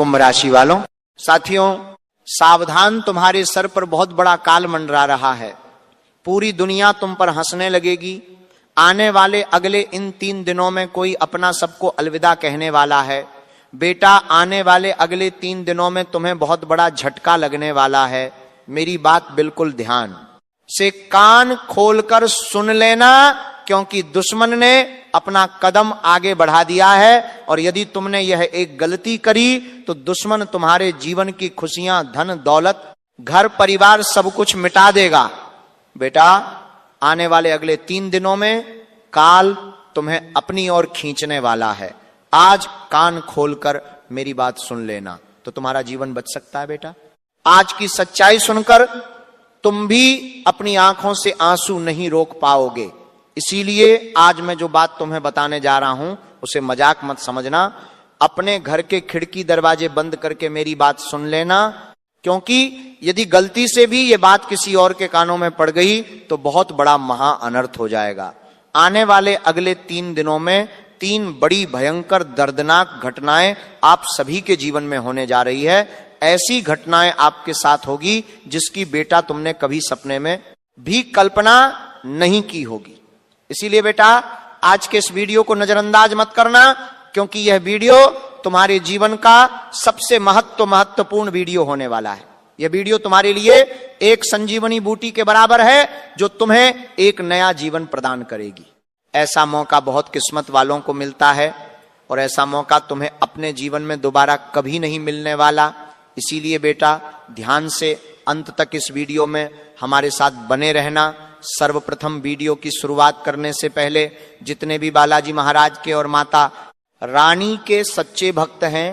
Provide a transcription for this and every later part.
कुंभ राशि वालों, साथियों, सावधान, तुम्हारे सर पर बहुत बड़ा काल मंडरा रहा है। पूरी दुनिया तुम पर हंसने लगेगी। आने वाले अगले इन 3 दिनों में कोई अपना सबको अलविदा कहने वाला है। बेटा, आने वाले अगले 3 दिनों में तुम्हें बहुत बड़ा झटका लगने वाला है। मेरी बात बिल्कुल ध्यान से कान खोलकर सुन लेना, क्योंकि दुश्मन ने अपना कदम आगे बढ़ा दिया है और यदि तुमने यह एक गलती करी तो दुश्मन तुम्हारे जीवन की खुशियां, धन दौलत, घर परिवार सब कुछ मिटा देगा। बेटा, आने वाले अगले 3 दिनों में काल तुम्हें अपनी ओर खींचने वाला है। आज कान खोलकर मेरी बात सुन लेना तो तुम्हारा जीवन बच सकता है। बेटा, आज की सच्चाई सुनकर तुम भी अपनी आंखों से आंसू नहीं रोक पाओगे। इसीलिए आज मैं जो बात तुम्हें बताने जा रहा हूं उसे मजाक मत समझना। अपने घर के खिड़की दरवाजे बंद करके मेरी बात सुन लेना, क्योंकि यदि गलती से भी ये बात किसी और के कानों में पड़ गई तो बहुत बड़ा महा अनर्थ हो जाएगा। आने वाले अगले 3 दिनों में 3 बड़ी भयंकर दर्दनाक घटनाएं आप सभी के जीवन में होने जा रही है। ऐसी घटनाएं आपके साथ होगी जिसकी बेटा तुमने कभी सपने में भी कल्पना नहीं की होगी। इसीलिए बेटा, आज के इस वीडियो को नजरअंदाज मत करना, क्योंकि यह वीडियो तुम्हारे जीवन का सबसे महत्वपूर्ण वीडियो होने वाला है। यह वीडियो तुम्हारे लिए एक संजीवनी बूटी के बराबर है जो तुम्हें एक नया जीवन प्रदान करेगी। ऐसा मौका बहुत किस्मत वालों को मिलता है और ऐसा मौका तुम्हें अपने जीवन में दोबारा कभी नहीं मिलने वाला। इसीलिए बेटा, ध्यान से अंत तक इस वीडियो में हमारे साथ बने रहना। सर्वप्रथम वीडियो की शुरुआत करने से पहले जितने भी बालाजी महाराज के और माता रानी के सच्चे भक्त हैं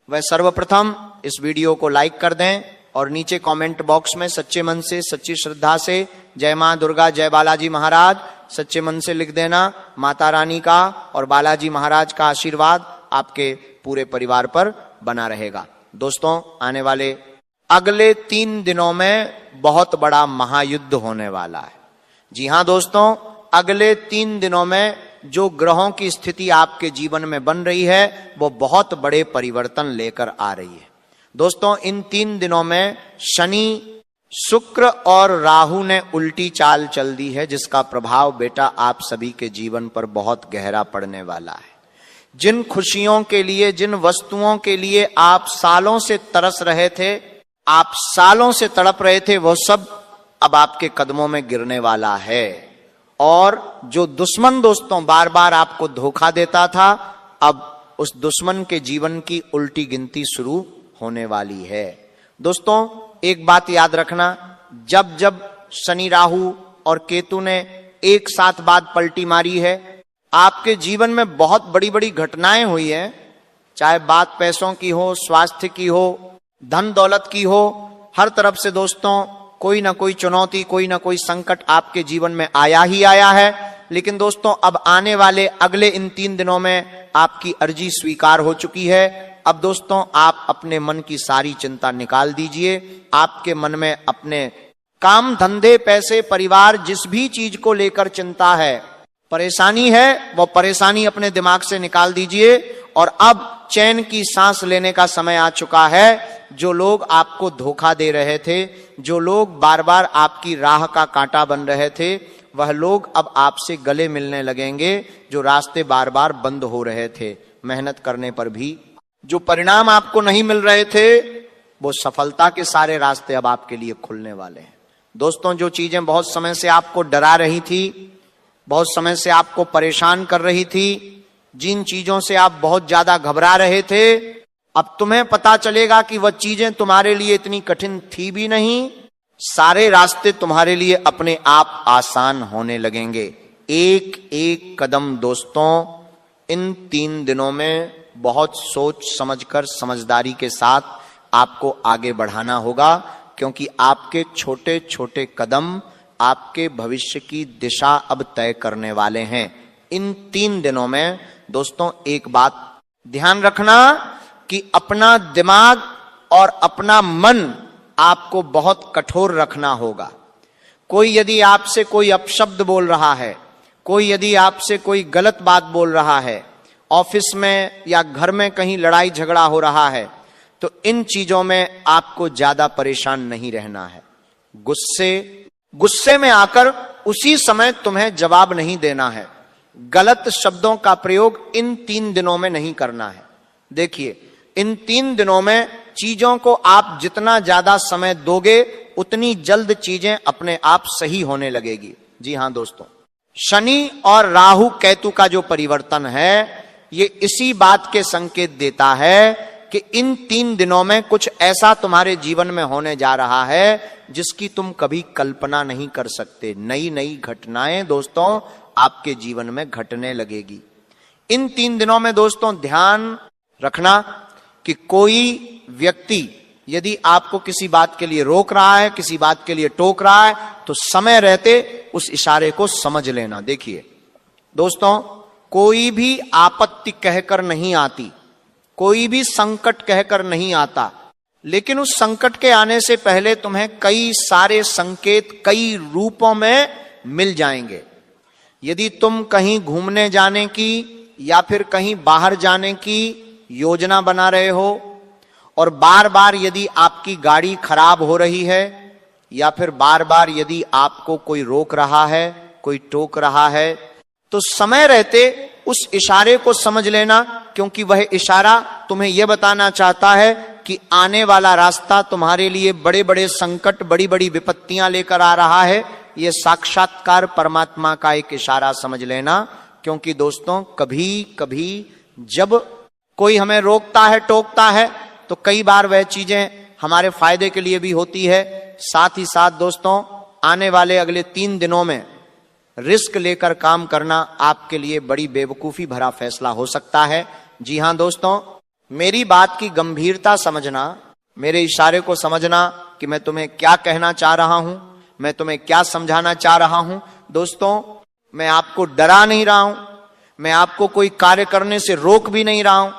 वह सर्वप्रथम इस वीडियो को लाइक कर दें और नीचे कमेंट बॉक्स में सच्चे मन से, सच्ची श्रद्धा से जय मां दुर्गा, जय बालाजी महाराज सच्चे मन से लिख देना। माता रानी का और बालाजी महाराज का आशीर्वाद आपके पूरे परिवार पर बना रहेगा। दोस्तों, आने वाले अगले 3 दिनों में बहुत बड़ा महायुद्ध होने वाला है। जी हां दोस्तों, अगले 3 दिनों में जो ग्रहों की स्थिति आपके जीवन में बन रही है वो बहुत बड़े परिवर्तन लेकर आ रही है। दोस्तों, इन 3 दिनों में शनि, शुक्र और राहु ने उल्टी चाल चल दी है, जिसका प्रभाव बेटा आप सभी के जीवन पर बहुत गहरा पड़ने वाला है। जिन खुशियों के लिए, जिन वस्तुओं के लिए आप सालों से तरस रहे थे, आप सालों से तड़प रहे थे, वो सब अब आपके कदमों में गिरने वाला है। और जो दुश्मन दोस्तों बार बार आपको धोखा देता था, अब उस दुश्मन के जीवन की उल्टी गिनती शुरू होने वाली है। दोस्तों, एक बात याद रखना, जब जब शनि, राहु और केतु ने एक साथ बाद पलटी मारी है, आपके जीवन में बहुत बड़ी बड़ी घटनाएं हुई हैं। चाहे बात पैसों की हो, स्वास्थ्य की हो, धन दौलत की हो, हर तरफ से दोस्तों कोई ना कोई चुनौती, कोई ना कोई संकट आपके जीवन में आया ही आया है। लेकिन दोस्तों, अब आने वाले अगले इन 3 दिनों में आपकी अर्जी स्वीकार हो चुकी है। अब दोस्तों, आप अपने मन की सारी चिंता निकाल दीजिए। आपके मन में अपने काम, धंधे, पैसे, परिवार, जिस भी चीज को लेकर चिंता है, परेशानी है, वो परेशानी अपने दिमाग से निकाल दीजिए और अब चैन की सांस लेने का समय आ चुका है। जो लोग आपको धोखा दे रहे थे, जो लोग बार बार आपकी राह का कांटा बन रहे थे, वह लोग अब आपसे गले मिलने लगेंगे। जो रास्ते बार बार बंद हो रहे थे, मेहनत करने पर भी जो परिणाम आपको नहीं मिल रहे थे, वो सफलता के सारे रास्ते अब आपके लिए खुलने वाले हैं। दोस्तों, जो चीजें बहुत समय से आपको डरा रही थी, बहुत समय से आपको परेशान कर रही थी, जिन चीजों से आप बहुत ज्यादा घबरा रहे थे, अब तुम्हें पता चलेगा कि वह चीजें तुम्हारे लिए इतनी कठिन थी भी नहीं। सारे रास्ते तुम्हारे लिए अपने आप आसान होने लगेंगे। एक एक कदम दोस्तों इन 3 दिनों में बहुत सोच समझकर, समझदारी के साथ आपको आगे बढ़ाना होगा, क्योंकि आपके छोटे छोटे कदम आपके भविष्य की दिशा अब तय करने वाले हैं। इन 3 दिनों में दोस्तों एक बात ध्यान रखना कि अपना दिमाग और अपना मन आपको बहुत कठोर रखना होगा। कोई यदि आपसे कोई अपशब्द बोल रहा है, कोई यदि आपसे कोई गलत बात बोल रहा है, ऑफिस में या घर में कहीं लड़ाई झगड़ा हो रहा है, तो इन चीजों में आपको ज्यादा परेशान नहीं रहना है। गुस्से में आकर उसी समय तुम्हें जवाब नहीं देना है। गलत शब्दों का प्रयोग इन 3 दिनों में नहीं करना है। देखिए, इन 3 दिनों में चीजों को आप जितना ज्यादा समय दोगे उतनी जल्द चीजें अपने आप सही होने लगेगी। जी हां दोस्तों, शनि और राहु केतु का जो परिवर्तन है ये इसी बात के संकेत देता है कि इन 3 दिनों में कुछ ऐसा तुम्हारे जीवन में होने जा रहा है जिसकी तुम कभी कल्पना नहीं कर सकते। नई नई घटनाएं दोस्तों आपके जीवन में घटने लगेगी। इन 3 दिनों में दोस्तों ध्यान रखना कि कोई व्यक्ति यदि आपको किसी बात के लिए रोक रहा है, किसी बात के लिए टोक रहा है, तो समय रहते उस इशारे को समझ लेना। देखिए दोस्तों, कोई भी आपत्ति कहकर नहीं आती, कोई भी संकट कहकर नहीं आता, लेकिन उस संकट के आने से पहले तुम्हें कई सारे संकेत कई रूपों में मिल जाएंगे। यदि तुम कहीं घूमने जाने की या फिर कहीं बाहर जाने की योजना बना रहे हो और बार बार यदि आपकी गाड़ी खराब हो रही है या फिर बार बार यदि आपको कोई रोक रहा है, कोई टोक रहा है, तो समय रहते उस इशारे को समझ लेना, क्योंकि वह इशारा तुम्हें यह बताना चाहता है कि आने वाला रास्ता तुम्हारे लिए बड़े बड़े संकट, बड़ी बड़ी विपत्तियां लेकर आ रहा है। यह साक्षात्कार परमात्मा का एक इशारा समझ लेना। क्योंकि दोस्तों कभी कभी जब कोई हमें रोकता है, टोकता है, तो कई बार वह चीजें हमारे फायदे के लिए भी होती है। साथ ही साथ दोस्तों आने वाले अगले 3 दिनों में रिस्क लेकर काम करना आपके लिए बड़ी बेवकूफी भरा फैसला हो सकता है। जी हां दोस्तों, मेरी बात की गंभीरता समझना, मेरे इशारे को समझना कि मैं तुम्हें क्या कहना चाह रहा हूं, मैं तुम्हें क्या समझाना चाह रहा हूं। दोस्तों मैं आपको डरा नहीं रहा हूं, मैं आपको कोई कार्य करने से रोक भी नहीं रहा हूं,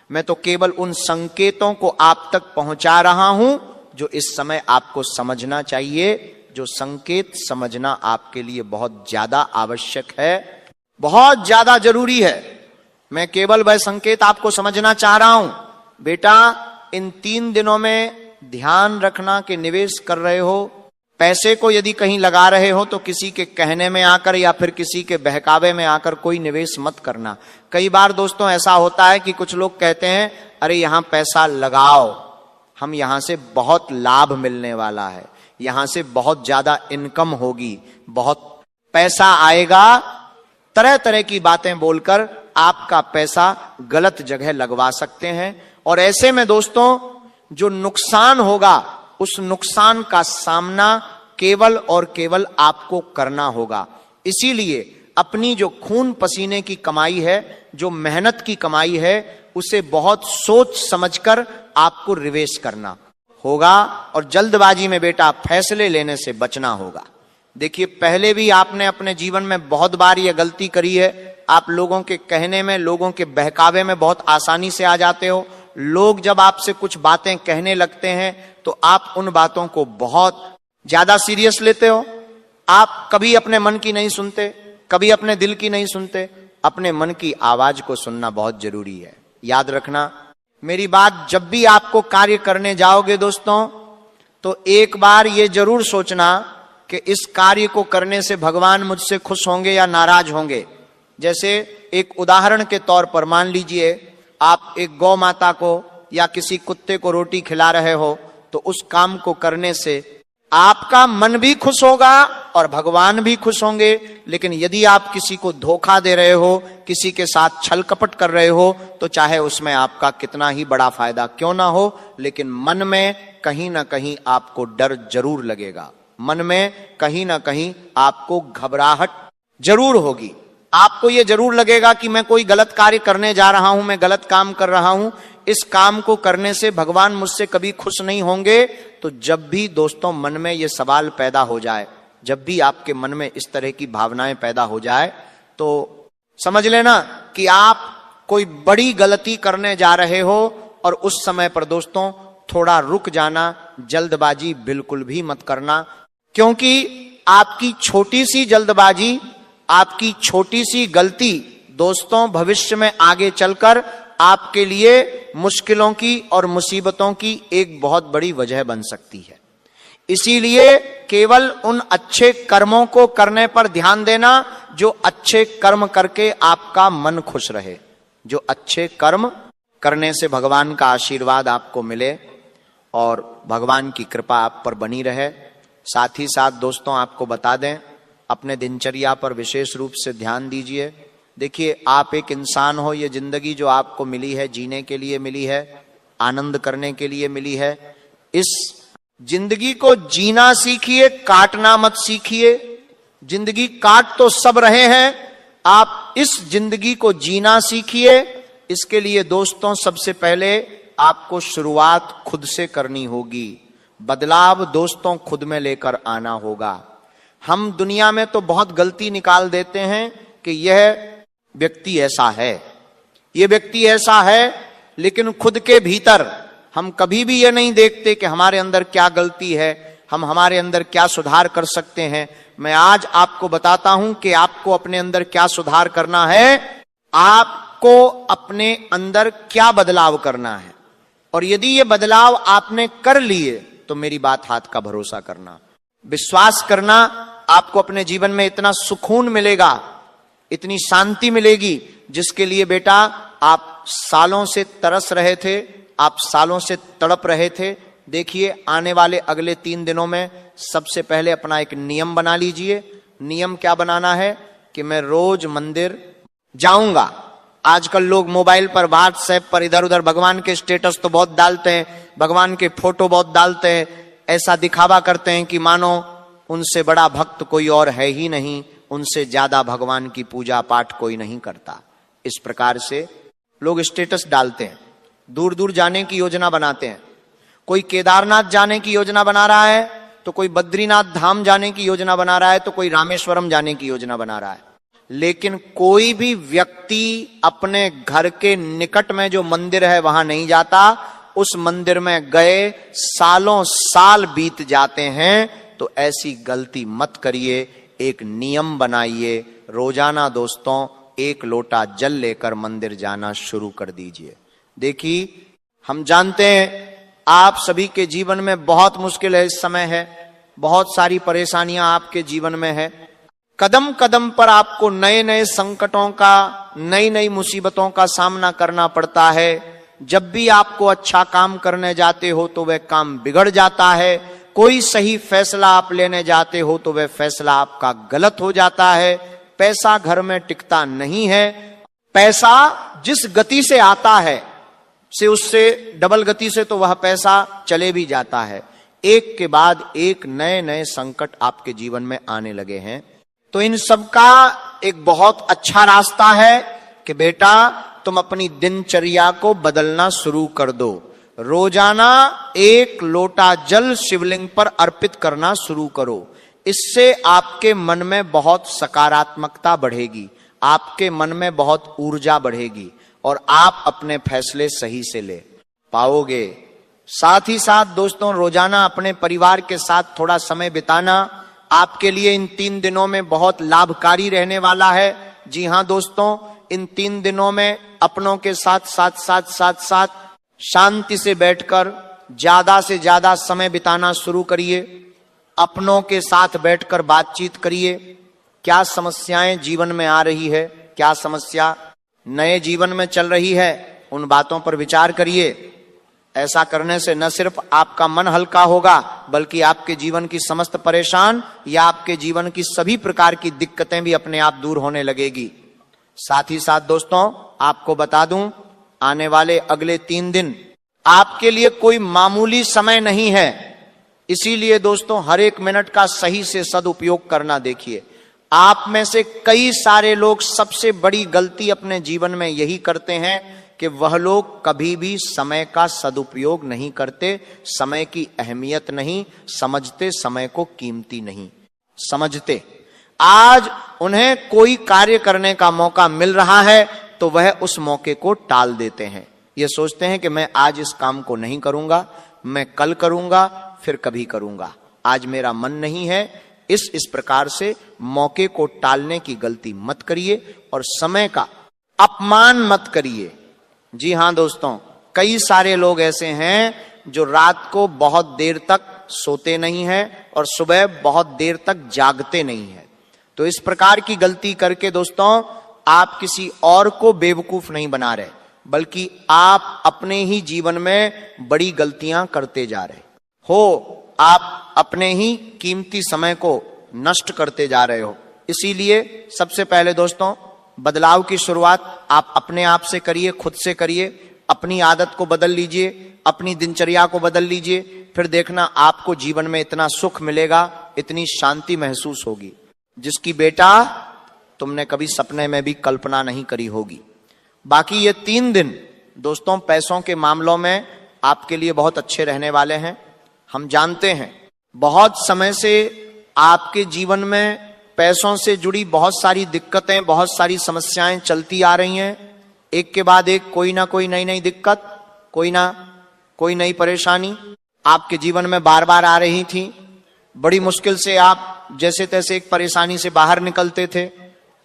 मैं तो केवल उन संकेतों को आप तक पहुंचा रहा हूं जो इस समय आपको समझना चाहिए, जो संकेत समझना आपके लिए बहुत ज्यादा आवश्यक है, बहुत ज्यादा जरूरी है। मैं केवल वह संकेत आपको समझना चाह रहा हूं। बेटा इन 3 दिनों में ध्यान रखना कि निवेश कर रहे हो, पैसे को यदि कहीं लगा रहे हो तो किसी के कहने में आकर या फिर किसी के बहकावे में आकर कोई निवेश मत करना। कई बार दोस्तों ऐसा होता है कि कुछ लोग कहते हैं अरे यहां पैसा लगाओ, हम यहां से बहुत लाभ मिलने वाला है, यहां से बहुत ज्यादा इनकम होगी, बहुत पैसा आएगा, तरह तरह की बातें बोलकर आपका पैसा गलत जगह लगवा सकते हैं। और ऐसे में दोस्तों जो नुकसान होगा उस नुकसान का सामना केवल और केवल आपको करना होगा। इसीलिए अपनी जो खून पसीने की कमाई है, जो मेहनत की कमाई है, उसे बहुत सोच समझकर आपको निवेश करना होगा और जल्दबाजी में बेटा फैसले लेने से बचना होगा। देखिए पहले भी आपने अपने जीवन में बहुत बार यह गलती करी है। आप लोगों के कहने में, लोगों के बहकावे में बहुत आसानी से आ जाते हो। लोग जब आपसे कुछ बातें कहने लगते हैं तो आप उन बातों को बहुत ज्यादा सीरियस लेते हो। आप कभी अपने मन की नहीं सुनते, कभी अपने दिल की नहीं सुनते। अपने मन की आवाज को सुनना बहुत जरूरी है। याद रखना मेरी बात, जब भी आपको कार्य करने जाओगे दोस्तों तो एक बार ये जरूर सोचना कि इस कार्य को करने से भगवान मुझसे खुश होंगे या नाराज होंगे। जैसे एक उदाहरण के तौर पर मान लीजिए आप एक गौ माता को या किसी कुत्ते को रोटी खिला रहे हो, तो उस काम को करने से आपका मन भी खुश होगा और भगवान भी खुश होंगे। लेकिन यदि आप किसी को धोखा दे रहे हो, किसी के साथ छल कपट कर रहे हो, तो चाहे उसमें आपका कितना ही बड़ा फायदा क्यों ना हो, लेकिन मन में कहीं ना कहीं आपको डर जरूर लगेगा, मन में कहीं ना कहीं आपको घबराहट जरूर होगी। आपको यह जरूर लगेगा कि मैं कोई गलत कार्य करने जा रहा हूं, मैं गलत काम कर रहा हूं, इस काम को करने से भगवान मुझसे कभी खुश नहीं होंगे। तो जब भी दोस्तों मन में यह सवाल पैदा हो जाए, जब भी आपके मन में इस तरह की भावनाएं पैदा हो जाए, तो समझ लेना कि आप कोई बड़ी गलती करने जा रहे हो। और उस समय पर दोस्तों थोड़ा रुक जाना, जल्दबाजी बिल्कुल भी मत करना, क्योंकि आपकी छोटी सी जल्दबाजी, आपकी छोटी सी गलती दोस्तों भविष्य में आगे चलकर आपके लिए मुश्किलों की और मुसीबतों की एक बहुत बड़ी वजह बन सकती है। इसीलिए केवल उन अच्छे कर्मों को करने पर ध्यान देना जो अच्छे कर्म करके आपका मन खुश रहे, जो अच्छे कर्म करने से भगवान का आशीर्वाद आपको मिले और भगवान की कृपा आप पर बनी रहे। साथ ही साथ दोस्तों आपको बता दें, अपने दिनचर्या पर विशेष रूप से ध्यान दीजिए। देखिए, आप एक इंसान हो, ये जिंदगी जो आपको मिली है जीने के लिए मिली है, आनंद करने के लिए मिली है। इस जिंदगी को जीना सीखिए, काटना मत सीखिए। जिंदगी काट तो सब रहे हैं, आप इस जिंदगी को जीना सीखिए। इसके लिए दोस्तों सबसे पहले आपको शुरुआत खुद से करनी होगी। बदलाव दोस्तों खुद में लेकर आना होगा। हम दुनिया में तो बहुत गलती निकाल देते हैं कि यह व्यक्ति ऐसा है, यह व्यक्ति ऐसा है, लेकिन खुद के भीतर हम कभी भी यह नहीं देखते कि हमारे अंदर क्या गलती है, हम हमारे अंदर क्या सुधार कर सकते हैं। मैं आज आपको बताता हूं कि आपको अपने अंदर क्या सुधार करना है, आपको अपने अंदर क्या बदलाव करना है। और यदि ये बदलाव आपने कर लिए तो मेरी बात हाथ का भरोसा करना, विश्वास करना, आपको अपने जीवन में इतना सुकून मिलेगा, इतनी शांति मिलेगी, जिसके लिए बेटा आप सालों से तरस रहे थे, आप सालों से तड़प रहे थे। देखिए, आने वाले अगले 3 दिनों में सबसे पहले अपना एक नियम बना लीजिए। नियम क्या बनाना है कि मैं रोज मंदिर जाऊंगा। आजकल लोग मोबाइल पर, व्हाट्सएप पर इधर उधर भगवान के स्टेटस तो बहुत डालते हैं, भगवान के फोटो बहुत डालते हैं, ऐसा दिखावा करते हैं कि मानो उनसे बड़ा भक्त कोई और है ही नहीं, उनसे ज्यादा भगवान की पूजा पाठ कोई नहीं करता। इस प्रकार से लोग स्टेटस डालते हैं, दूर दूर जाने की योजना बनाते हैं। कोई केदारनाथ जाने की योजना बना रहा है, तो कोई बद्रीनाथ धाम जाने की योजना बना रहा है, तो कोई रामेश्वरम जाने की योजना बना रहा है। लेकिन कोई भी व्यक्ति अपने घर के निकट में जो मंदिर है वहां नहीं जाता। उस मंदिर में गए सालों साल बीत जाते हैं। तो ऐसी गलती मत करिए। एक नियम बनाइए, रोजाना दोस्तों 1 लोटा जल लेकर मंदिर जाना शुरू कर दीजिए। देखिए, हम जानते हैं आप सभी के जीवन में बहुत मुश्किल है, इस समय है, बहुत सारी परेशानियां आपके जीवन में है। कदम कदम पर आपको नए नए संकटों का, नई नई मुसीबतों का सामना करना पड़ता है। जब भी आपको अच्छा काम करने जाते हो तो वह काम बिगड़ जाता है। कोई सही फैसला आप लेने जाते हो तो वह फैसला आपका गलत हो जाता है। पैसा घर में टिकता नहीं है। पैसा जिस गति से आता है से उससे डबल गति से तो वह पैसा चले भी जाता है। एक के बाद एक नए नए संकट आपके जीवन में आने लगे हैं। तो इन सब का एक बहुत अच्छा रास्ता है कि बेटा तुम अपनी दिनचर्या को बदलना शुरू कर दो। रोजाना 1 लोटा जल शिवलिंग पर अर्पित करना शुरू करो। इससे आपके मन में बहुत सकारात्मकता बढ़ेगी, आपके मन में बहुत ऊर्जा बढ़ेगी और आप अपने फैसले सही से ले पाओगे। साथ ही साथ दोस्तों, रोजाना अपने परिवार के साथ थोड़ा समय बिताना आपके लिए इन 3 दिनों में बहुत लाभकारी रहने वाला है। जी हां दोस्तों, इन 3 दिनों में अपनों के साथ साथ शांति से बैठकर ज्यादा से ज्यादा समय बिताना शुरू करिए। अपनों के साथ बैठकर बातचीत करिए। क्या समस्याएं जीवन में आ रही है, क्या समस्या नए जीवन में चल रही है, उन बातों पर विचार करिए। ऐसा करने से न सिर्फ आपका मन हल्का होगा, बल्कि आपके जीवन की समस्त परेशान या आपके जीवन की सभी प्रकार की दिक्कतें भी अपने आप दूर होने लगेगी। साथ ही साथ दोस्तों, आपको बता दूं, आने वाले अगले 3 दिन आपके लिए कोई मामूली समय नहीं है। इसीलिए दोस्तों, हर 1 मिनट का सही से सदुपयोग करना। देखिए, आप में से कई सारे लोग सबसे बड़ी गलती अपने जीवन में यही करते हैं कि वह लोग कभी भी समय का सदुपयोग नहीं करते, समय की अहमियत नहीं समझते, समय को कीमती नहीं समझते। आज उन्हें कोई कार्य करने का मौका मिल रहा है तो वह उस मौके को टाल देते हैं। ये सोचते हैं कि मैं आज इस काम को नहीं करूंगा, मैं कल करूंगा, फिर कभी करूंगा, आज मेरा मन नहीं है। इस प्रकार से मौके को टालने की गलती मत करिए और समय का अपमान मत करिए। जी हाँ दोस्तों, कई सारे लोग ऐसे हैं जो रात को बहुत देर तक सोते नहीं हैं और सुबह बहुत देर तक जागते नहीं हैं। तो इस प्रकार की गलती करके दोस्तों आप किसी और को बेवकूफ नहीं बना रहे, बल्कि आप अपने ही जीवन में बड़ी गलतियां करते जा रहे हो। आप अपने ही कीमती समय को नष्ट करते जा रहे हो। इसीलिए सबसे पहले दोस्तों बदलाव की शुरुआत आप अपने आप से करिए, खुद से करिए। अपनी आदत को बदल लीजिए, अपनी दिनचर्या को बदल लीजिए, फिर देखना आपको जीवन में इतना सुख मिलेगा, इतनी शांति महसूस होगी जिसकी बेटा तुमने कभी सपने में भी कल्पना नहीं करी होगी। बाकी ये 3 दिन दोस्तों पैसों के मामलों में आपके लिए बहुत अच्छे रहने वाले हैं। हम जानते हैं बहुत समय से आपके जीवन में पैसों से जुड़ी बहुत सारी दिक्कतें, बहुत सारी समस्याएं चलती आ रही हैं। एक के बाद एक कोई ना कोई नई नई दिक्कत, कोई ना कोई नई परेशानी आपके जीवन में बार बार आ रही थी। बड़ी मुश्किल से आप जैसे तैसे एक परेशानी से बाहर निकलते थे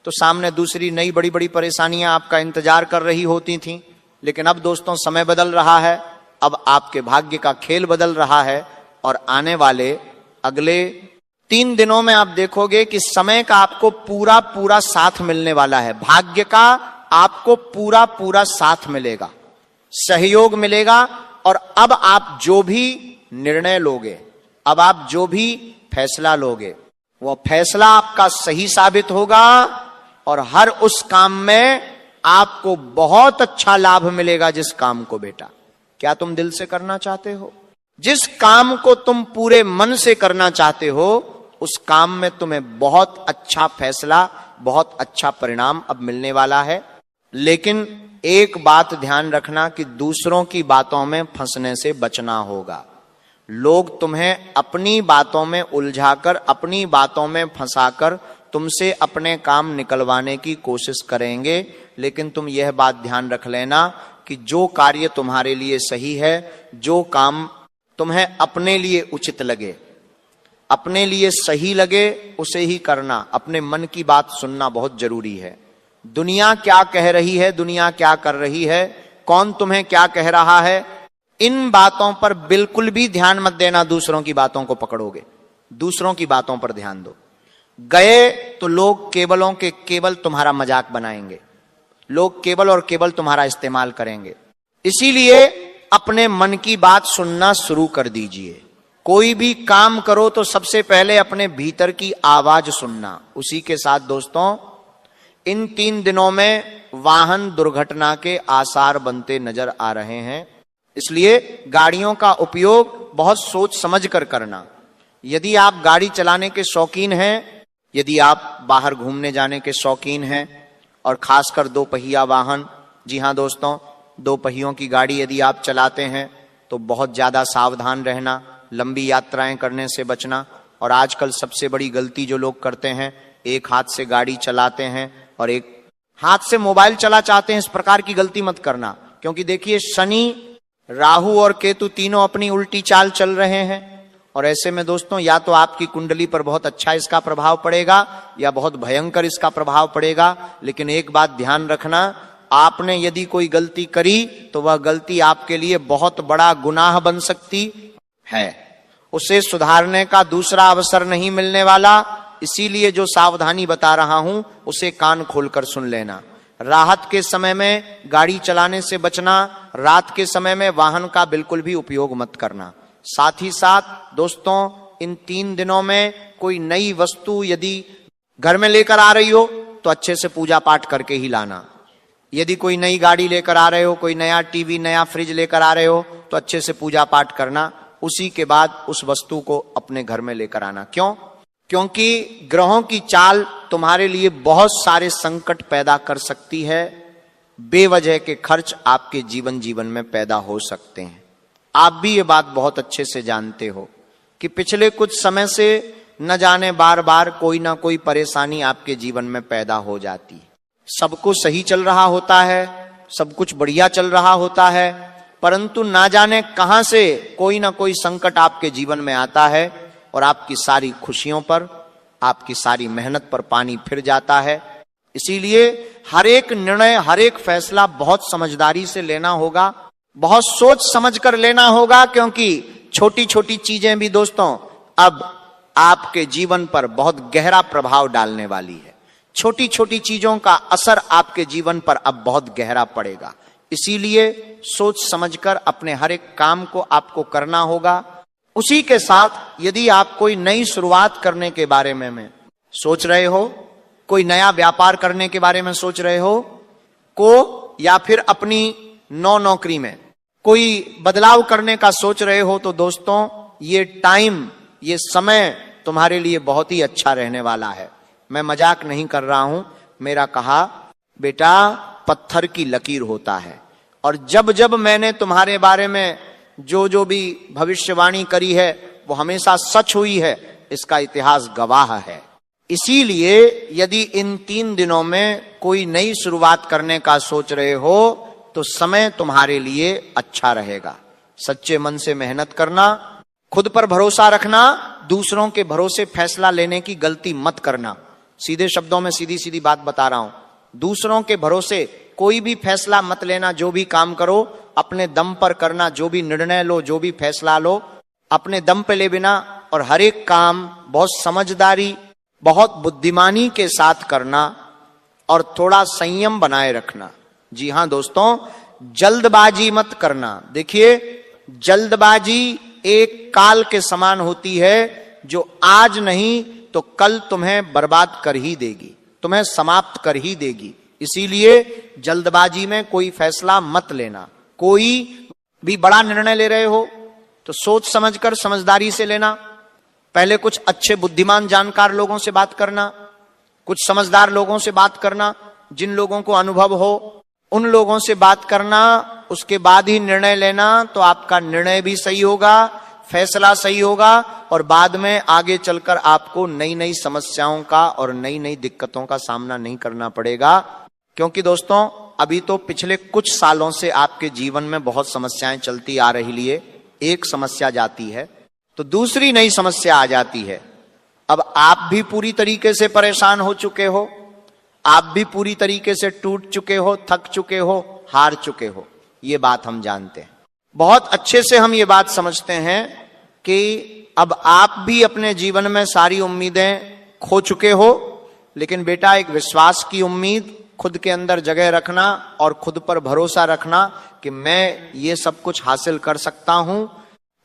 तो सामने दूसरी नई बड़ी बड़ी परेशानियां आपका इंतजार कर रही होती थीं। लेकिन अब दोस्तों समय बदल रहा है, अब आपके भाग्य का खेल बदल रहा है और आने वाले अगले 3 दिनों में आप देखोगे कि समय का आपको पूरा पूरा साथ मिलने वाला है। भाग्य का आपको पूरा पूरा साथ मिलेगा, सहयोग मिलेगा। और अब आप जो भी निर्णय लोगे, अब आप जो भी फैसला लोगे, वो फैसला आपका सही साबित होगा और हर उस काम में आपको बहुत अच्छा लाभ मिलेगा। जिस काम को बेटा क्या तुम दिल से करना चाहते हो, जिस काम को तुम पूरे मन से करना चाहते हो, उस काम में तुम्हें बहुत अच्छा फैसला, बहुत अच्छा परिणाम अब मिलने वाला है। लेकिन एक बात ध्यान रखना कि दूसरों की बातों में फंसने से बचना होगा। लोग तुम्हें अपनी बातों में उलझाकर, अपनी बातों में फंसाकर तुमसे अपने काम निकलवाने की कोशिश करेंगे। लेकिन तुम यह बात ध्यान रख लेना कि जो कार्य तुम्हारे लिए सही है, जो काम तुम्हें अपने लिए उचित लगे, अपने लिए सही लगे, उसे ही करना। अपने मन की बात सुनना बहुत जरूरी है। दुनिया क्या कह रही है, दुनिया क्या कर रही है, कौन तुम्हें क्या कह रहा है, इन बातों पर बिल्कुल भी ध्यान मत देना। दूसरों की बातों को पकड़ोगे, दूसरों की बातों पर ध्यान दो। गए तो लोग केवलों के केवल तुम्हारा मजाक बनाएंगे, लोग केवल और केवल तुम्हारा इस्तेमाल करेंगे। इसीलिए अपने मन की बात सुनना शुरू कर दीजिए। कोई भी काम करो तो सबसे पहले अपने भीतर की आवाज सुनना। उसी के साथ दोस्तों इन 3 दिनों में वाहन दुर्घटना के आसार बनते नजर आ रहे हैं। इसलिए गाड़ियों का उपयोग बहुत सोच समझ कर करना। यदि आप गाड़ी चलाने के शौकीन हैं, यदि आप बाहर घूमने जाने के शौकीन हैं, और खासकर 2 पहिया वाहन, जी हाँ दोस्तों 2 पहियों की गाड़ी यदि आप चलाते हैं तो बहुत ज्यादा सावधान रहना, लंबी यात्राएं करने से बचना। और आजकल सबसे बड़ी गलती जो लोग करते हैं, एक हाथ से गाड़ी चलाते हैं और एक हाथ से मोबाइल चला चाहते हैं। इस प्रकार की गलती मत करना, क्योंकि देखिए शनि, राहु और केतु तीनों अपनी उल्टी चाल चल रहे हैं। और ऐसे में दोस्तों या तो आपकी कुंडली पर बहुत अच्छा इसका प्रभाव पड़ेगा या बहुत भयंकर इसका प्रभाव पड़ेगा। लेकिन एक बात ध्यान रखना, आपने यदि कोई गलती करी तो वह गलती आपके लिए बहुत बड़ा गुनाह बन सकती है। उसे सुधारने का दूसरा अवसर नहीं मिलने वाला। इसीलिए जो सावधानी बता रहा हूं उसे कान खोलकर सुन लेना। राहत के समय में गाड़ी चलाने से बचना, रात के समय में वाहन का बिल्कुल भी उपयोग मत करना। साथ ही साथ दोस्तों इन 3 दिनों में कोई नई वस्तु यदि घर में लेकर आ रही हो तो अच्छे से पूजा पाठ करके ही लाना। यदि कोई नई गाड़ी लेकर आ रहे हो, कोई नया टीवी, नया फ्रिज लेकर आ रहे हो तो अच्छे से पूजा पाठ करना। उसी के बाद उस वस्तु को अपने घर में लेकर आना। क्यों? क्योंकि ग्रहों की चाल तुम्हारे लिए बहुत सारे संकट पैदा कर सकती है। बेवजह के खर्च आपके जीवन में पैदा हो सकते हैं। आप भी ये बात बहुत अच्छे से जानते हो कि पिछले कुछ समय से न जाने बार बार कोई ना कोई परेशानी आपके जीवन में पैदा हो जाती है। सब कुछ सही चल रहा होता है, सब कुछ बढ़िया चल रहा होता है, परंतु ना जाने कहां से कोई ना कोई संकट आपके जीवन में आता है और आपकी सारी खुशियों पर, आपकी सारी मेहनत पर पानी फिर जाता है। इसीलिए हर एक निर्णय, हर एक फैसला बहुत समझदारी से लेना होगा, बहुत सोच समझ कर लेना होगा, क्योंकि छोटी छोटी चीजें भी दोस्तों अब आपके जीवन पर बहुत गहरा प्रभाव डालने वाली है। छोटी छोटी चीजों का असर आपके जीवन पर अब बहुत गहरा पड़ेगा। इसीलिए सोच समझकर अपने हर एक काम को आपको करना होगा। उसी के साथ यदि आप कोई नई शुरुआत करने के बारे में सोच रहे हो, कोई नया व्यापार करने के बारे में सोच रहे हो या फिर अपनी नौकरी में कोई बदलाव करने का सोच रहे हो, तो दोस्तों ये टाइम, ये समय तुम्हारे लिए बहुत ही अच्छा रहने वाला है। मैं मजाक नहीं कर रहा हूं। मेरा कहा बेटा पत्थर की लकीर होता है, और जब जब मैंने तुम्हारे बारे में जो भी भविष्यवाणी करी है वो हमेशा सच हुई है, इसका इतिहास गवाह है। इसीलिए यदि इन 3 दिनों में कोई नई शुरुआत करने का सोच रहे हो तो समय तुम्हारे लिए अच्छा रहेगा। सच्चे मन से मेहनत करना, खुद पर भरोसा रखना, दूसरों के भरोसे फैसला लेने की गलती मत करना। सीधे शब्दों में सीधी सीधी बात बता रहा हूं, दूसरों के भरोसे कोई भी फैसला मत लेना। जो भी काम करो अपने दम पर करना, जो भी निर्णय लो, जो भी फैसला लो अपने दम पे ले बिना, और हर एक काम बहुत समझदारी, बहुत बुद्धिमानी के साथ करना और थोड़ा संयम बनाए रखना। जी हां दोस्तों, जल्दबाजी मत करना। देखिए जल्दबाजी एक काल के समान होती है जो आज नहीं तो कल तुम्हें बर्बाद कर ही देगी, तुम्हें समाप्त कर ही देगी। इसीलिए जल्दबाजी में कोई फैसला मत लेना। कोई भी बड़ा निर्णय ले रहे हो तो सोच समझकर समझदारी से लेना। पहले कुछ अच्छे बुद्धिमान जानकार लोगों से बात करना, कुछ समझदार लोगों से बात करना, जिन लोगों को अनुभव हो उन लोगों से बात करना। उसके बाद ही निर्णय लेना, तो आपका निर्णय भी सही होगा, फैसला सही होगा, और बाद में आगे चलकर आपको नई नई समस्याओं का और नई नई दिक्कतों का सामना नहीं करना पड़ेगा। क्योंकि दोस्तों अभी तो पिछले कुछ सालों से आपके जीवन में बहुत समस्याएं चलती आ रही लिए, एक समस्या जाती है तो दूसरी नई समस्या आ जाती है। अब आप भी पूरी तरीके से परेशान हो चुके हो, आप भी पूरी तरीके से टूट चुके हो, थक चुके हो, हार चुके हो, ये बात हम जानते हैं। बहुत अच्छे से हम ये बात समझते हैं कि अब आप भी अपने जीवन में सारी उम्मीदें खो चुके हो, लेकिन बेटा एक विश्वास की उम्मीद खुद के अंदर जगह रखना और खुद पर भरोसा रखना कि मैं ये सब कुछ हासिल कर सकता हूं।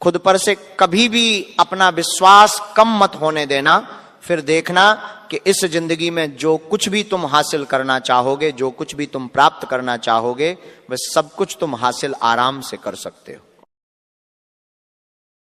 खुद पर से कभी भी अपना विश्वास कम मत होने देना। फिर देखना कि इस जिंदगी में जो कुछ भी तुम हासिल करना चाहोगे, जो कुछ भी तुम प्राप्त करना चाहोगे, वह सब कुछ तुम हासिल आराम से कर सकते हो।